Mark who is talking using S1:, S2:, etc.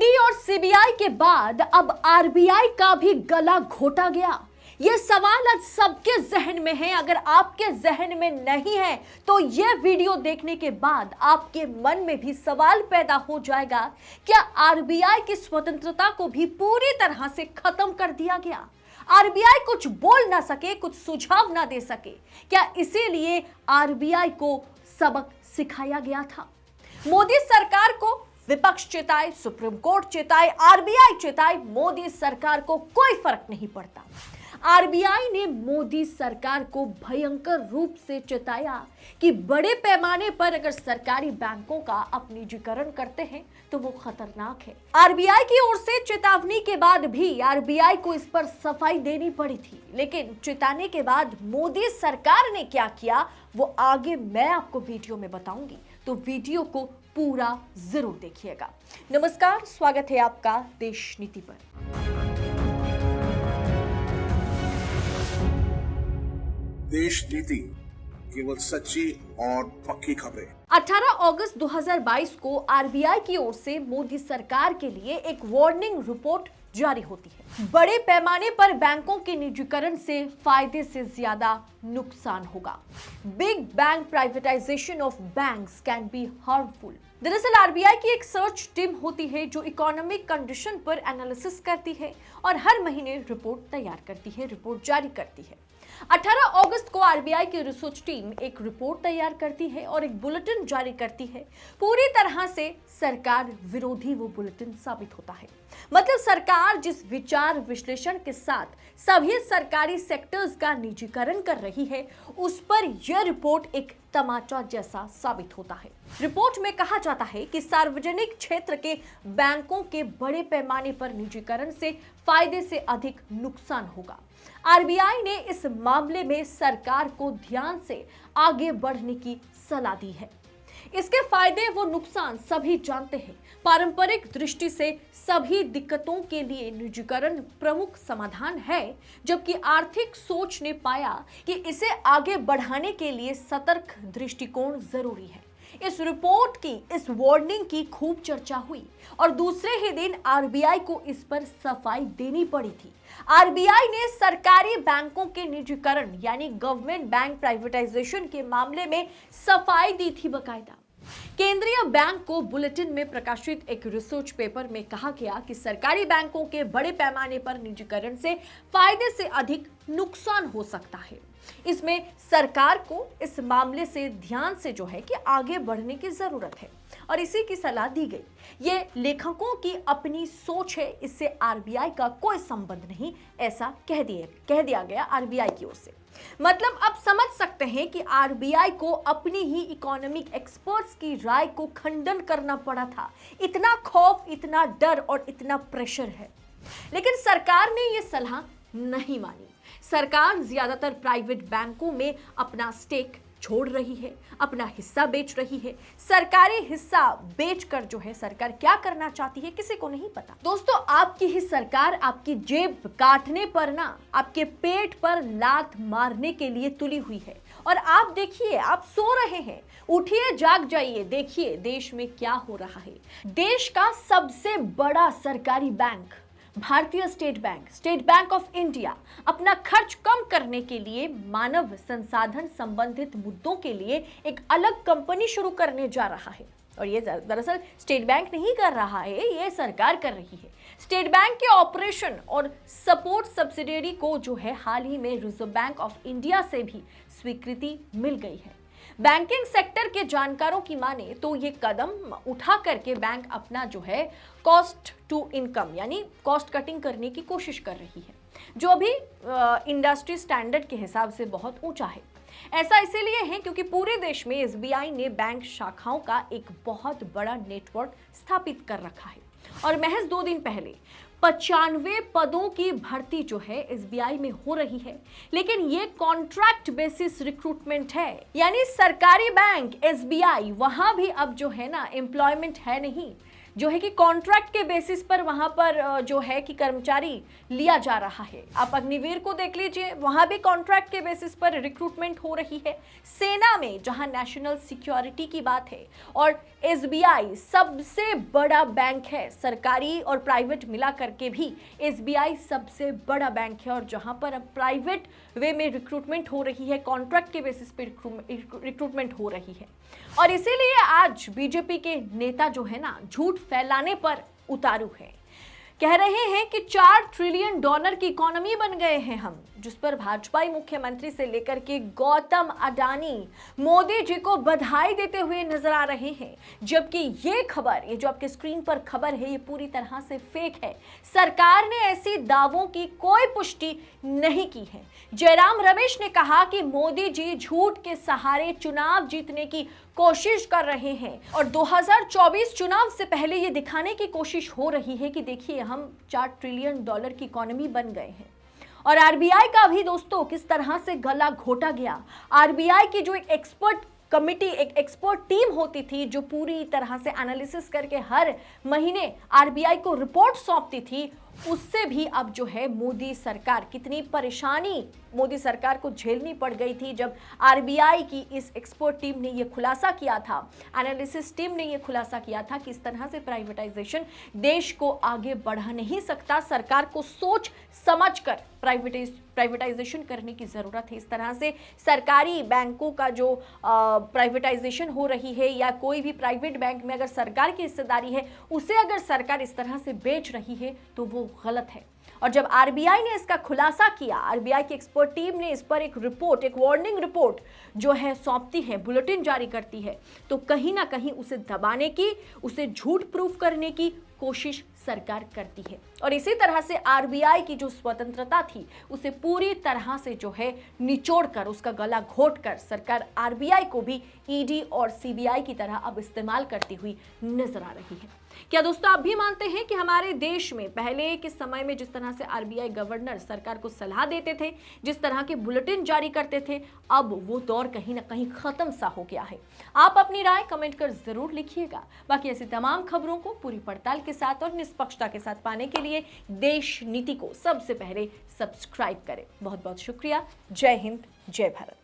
S1: ED और CBI के बाद अब आरबीआई का भी गला घोटा गया। यह सवाल आज सबके जहन में है। अगर आपके जहन में नहीं है तो यह वीडियो देखने के बाद आपके मन में भी सवाल पैदा हो जाएगा, क्या आरबीआई की स्वतंत्रता को भी पूरी तरह से खत्म कर दिया गया? आरबीआई कुछ बोल ना सके, कुछ सुझाव ना दे सके, क्या इसीलिए आरबीआई को सबक सिखाया गया था? मोदी सरकार को विपक्ष चिताए, सुप्रीम कोर्ट चिताए, आरबीआई चिताए, मोदी सरकार को कोई फर्क नहीं पड़ता। आरबीआई ने मोदी सरकार को भयंकर रूप से चिताया कि बड़े पैमाने पर अगर सरकारी बैंकों का अपनिजीकरण करते हैं तो वो खतरनाक है। आरबीआई की ओर से चेतावनी के बाद भी आरबीआई को इस पर सफाई देनी पड़ी थी, लेकिन चिताने के बाद मोदी सरकार ने क्या किया वो आगे मैं आपको वीडियो में बताऊंगी, तो वीडियो को पूरा जरूर देखिएगा। नमस्कार, स्वागत है आपका देश नीति पर।
S2: देश नीति, केवल सच्ची और पक्की खबरें।
S1: 18 अगस्त 2022 को आरबीआई की ओर से मोदी सरकार के लिए एक वार्निंग रिपोर्ट जारी होती है। बड़े पैमाने पर बैंकों के निजीकरण से फायदे से ज्यादा नुकसान होगा। Big bank privatisation of banks can be harmful. दरअसल आरबीआई की एक सर्च टीम होती है जो इकोनॉमिक कंडीशन पर एनालिसिस करती है और हर महीने रिपोर्ट तैयार करती है, रिपोर्ट जारी करती है। 18 अगस्त को आरबीआई की रिसर्च टीम एक रिपोर्ट तैयार करती है और एक बुलेटिन जारी करती है। पूरी तरह से सरकार विरोधी वो बुलेटिन साबित होता है। मतलब सरकार जिस विचार विश्लेषण के साथ सभी सरकारी सेक्टर्स का निजीकरण कर रही है, उस पर यह रिपोर्ट एक तमाचा जैसा साबित होता है। रिपोर्ट में कहा जाता है कि सार्वजनिक क्षेत्र के बैंकों के बड़े पैमाने पर निजीकरण से फायदे से अधिक नुकसान होगा। आरबीआई ने इस मामले में सरकार को ध्यान से आगे बढ़ने की सलाह दी है। इसके फायदे वो नुकसान सभी जानते हैं। पारंपरिक दृष्टि से सभी दिक्कतों के लिए निजीकरण प्रमुख समाधान है, जबकि आर्थिक सोच ने पाया कि इसे आगे बढ़ाने के लिए सतर्क दृष्टिकोण जरूरी है। इस रिपोर्ट की, इस वार्निंग की खूब चर्चा हुई और दूसरे ही दिन आरबीआई को इस पर सफाई देनी पड़ी थी। आरबीआई ने सरकारी बैंकों के निजीकरण यानी गवर्नमेंट बैंक प्राइवेटाइजेशन के मामले में सफाई दी थी बकायदा। केंद्रीय बैंक को बुलेटिन में प्रकाशित एक रिसर्च पेपर में कहा गया कि सरकारी बैंकों के बड़े पैमाने पर निजीकरण से फायदे से अधिक नुकसान हो सकता है। इसमें सरकार को इस मामले से ध्यान से जो है कि आगे बढ़ने की जरूरत है और इसी की सलाह दी गई। ये लेखकों की अपनी सोच है, इससे आरबीआई का कोई संबंध नहीं, ऐसा कह दिया गया आरबीआई की ओर से। मतलब अब समझ सकते हैं कि आरबीआई को अपनी ही इकोनॉमिक एक्सपर्ट्स की राय को खंडन करना पड़ा था। इतना खौफ, इतना डर और इतना प्रेशर है, लेकिन सरकार ने यह सलाह नहीं मानी। सरकार ज्यादातर प्राइवेट बैंकों में अपना स्टेक छोड़ रही है, अपना हिस्सा बेच रही है। सरकारी हिस्सा बेचकर जो है सरकार क्या करना चाहती है किसी को नहीं पता। दोस्तों, आपकी ही सरकार आपकी जेब काटने पर ना, आपके पेट पर लात मारने के लिए तुली हुई है। और आप देखिए, आप सो रहे हैं, उठिए, जाग जाइए, देखिए देश में क्या हो रहा है। देश का सबसे बड़ा सरकारी बैंक भारतीय स्टेट बैंक ऑफ इंडिया अपना खर्च कम करने के लिए मानव संसाधन संबंधित मुद्दों के लिए एक अलग कंपनी शुरू करने जा रहा है। और ये दरअसल स्टेट बैंक नहीं कर रहा है, ये सरकार कर रही है। स्टेट बैंक के ऑपरेशन और सपोर्ट सब्सिडियरी को जो है हाल ही में रिजर्व बैंक ऑफ इंडिया से भी स्वीकृति मिल गई है। बैंकिंग सेक्टर के जानकारों की माने तो ये कदम उठा करके बैंक अपना जो है कॉस्ट टू इनकम यानी कॉस्ट कटिंग करने की कोशिश कर रही है, जो अभी इंडस्ट्री स्टैंडर्ड के हिसाब से बहुत ऊंचा है। ऐसा इसीलिए है क्योंकि पूरे देश में एसबीआई ने बैंक शाखाओं का एक बहुत बड़ा नेटवर्क स्थापित कर रखा है और महज 2 दिन पहले 95 पदों की भर्ती जो है एसबीआई में हो रही है। लेकिन ये कॉन्ट्रैक्ट बेसिस रिक्रूटमेंट है, यानी सरकारी बैंक एसबीआई वहां भी अब जो है ना एम्प्लॉयमेंट है नहीं, जो है कि कॉन्ट्रैक्ट के बेसिस पर वहां पर जो है कि कर्मचारी लिया जा रहा है। आप अग्निवीर को देख लीजिए, वहां भी कॉन्ट्रैक्ट के बेसिस पर रिक्रूटमेंट हो रही है। सेना में जहां नेशनल सिक्योरिटी की बात है, और एसबीआई सबसे बड़ा बैंक है, सरकारी और प्राइवेट मिला करके भी एसबीआई सबसे बड़ा बैंक है, और जहां पर अब प्राइवेट वे में रिक्रूटमेंट हो रही है, कॉन्ट्रैक्ट के बेसिस पे रिक्रूटमेंट हो रही है। और इसीलिए आज बीजेपी के नेता जो है ना, झूठ फैलाने पर उतारू है। कह रहे हैं कि $4 ट्रिलियन की इकोनॉमी बन गए हैं हम, जिस पर भाजपाई मुख्यमंत्री से लेकर के गौतम अडानी मोदी जी को बधाई देते हुए नजर आ रहे हैं। जबकि ये खबर, ये जो आपके स्क्रीन पर खबर है, ये पूरी तरह से फेक है। सरकार ने ऐसी दावों की कोई पुष्टि नहीं की है। जयराम रमेश ने कहा कि मोदी जी झूठ के सहारे चुनाव जीतने की कोशिश कर रहे हैं, और 2024 चुनाव से पहले ये दिखाने की कोशिश हो रही है कि देखिए हम $4 ट्रिलियन की इकोनॉमी बन गए हैं। और आरबीआई का भी दोस्तों किस तरह से गला घोटा गया। आरबीआई की जो एक एक्सपर्ट कमिटी, एक एक्सपर्ट टीम होती थी जो पूरी तरह से एनालिसिस करके हर महीने आरबीआई को रिपोर्ट सौंपती थी, उससे भी अब जो है मोदी सरकार, कितनी परेशानी मोदी सरकार को झेलनी पड़ गई थी जब आरबीआई की इस एक्सपर्ट टीम ने यह खुलासा किया था, एनालिसिस टीम ने यह खुलासा किया था कि इस तरह से प्राइवेटाइजेशन देश को आगे बढ़ा नहीं सकता। सरकार को सोच समझकर प्राइवेटाइजेशन करने की जरूरत है। इस तरह से सरकारी बैंकों का जो प्राइवेटाइजेशन हो रही है, या कोई भी प्राइवेट बैंक में अगर सरकार की हिस्सेदारी है, उसे अगर सरकार इस तरह से बेच रही है तो वो गलत है। और जब आरबीआई ने इसका खुलासा किया, आरबीआई की एक्सपर्ट टीम ने इस पर एक रिपोर्ट, एक वार्निंग रिपोर्ट जो है सौंपती है, बुलेटिन जारी करती है, तो कहीं ना कहीं उसे दबाने की, उसे झूठ प्रूफ करने की कोशिश सरकार करती है। और इसी तरह से आरबीआई की जो स्वतंत्रता थी उसे पूरी तरह से जो है निचोड़कर, उसका गला घोटकर सरकार आरबीआई को भी ईडी और सीबीआई की तरह अब इस्तेमाल करती हुई नजर आ रही है। क्या दोस्तों आप भी मानते हैं कि हमारे देश में पहले के समय में जिस तरह से आरबीआई गवर्नर सरकार को सलाह देते थे, जिस तरह के बुलेटिन जारी करते थे, अब वो दौर कहीं ना कहीं खत्म सा हो गया है? आप अपनी राय कमेंट कर जरूर लिखिएगा। बाकी ऐसी तमाम खबरों को पूरी पड़ताल के साथ और निष्पक्षता के साथ पाने के लिए देश नीति को सबसे पहले सब्सक्राइब करें। बहुत बहुत शुक्रिया। जय हिंद, जय भारत।